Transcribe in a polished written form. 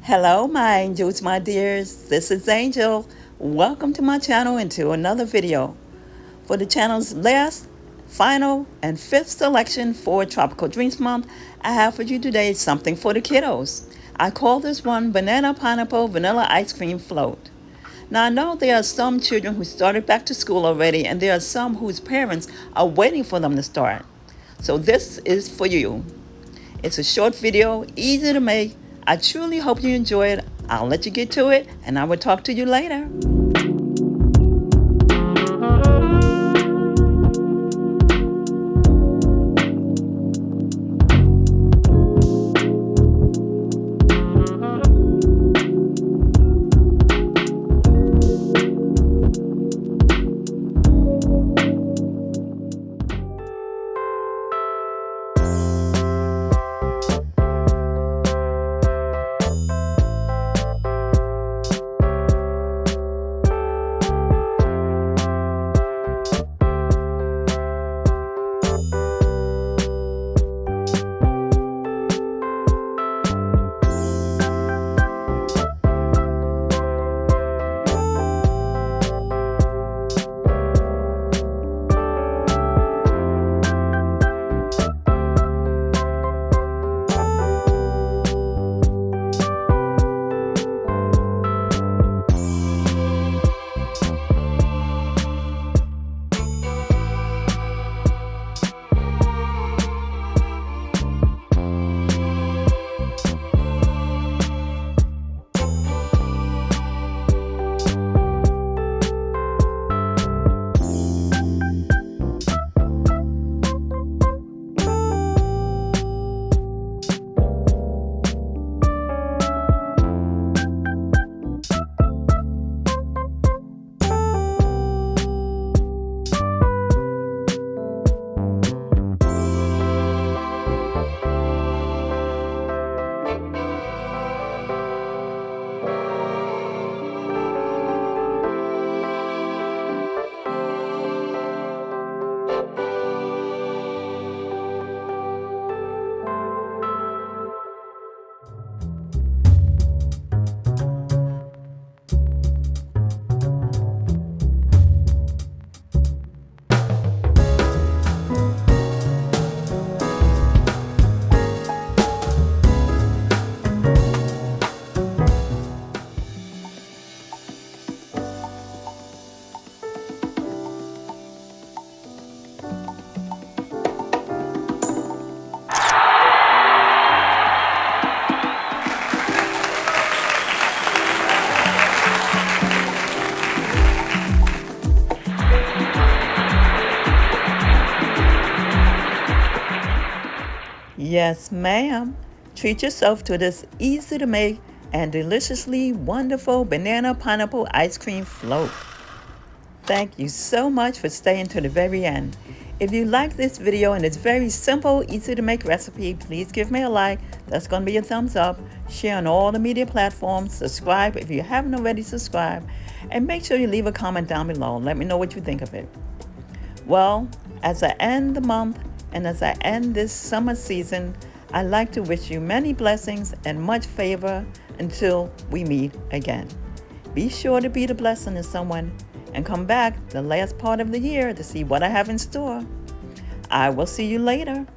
Hello, my angels, my dears. This is Angel. Welcome to my channel and to another video. For the channel's last, final, and fifth selection for Tropical Drinks Month, I have for you today something for the kiddos. I call this one Banana Pineapple Vanilla Ice Cream Float. Now, I know there are some children who started back to school already, and there are some whose parents are waiting for them to start. So this is for you. It's a short video, easy to make. I truly hope you enjoy it. I'll let you get to it, and I will talk to you later. Yes, ma'am. Treat yourself to this easy to make and deliciously wonderful banana pineapple ice cream float. Thank you so much for staying to the very end. If you like this video and it's very simple, easy to make recipe, please give me a like. That's going to be a thumbs up. Share on all the media platforms. Subscribe if you haven't already subscribed. And make sure you leave a comment down below. Let me know what you think of it. Well, as I end the month and as I end this summer season, I'd like to wish you many blessings and much favor until we meet again. Be sure to be the blessing to someone and come back the last part of the year to see what I have in store. I will see you later.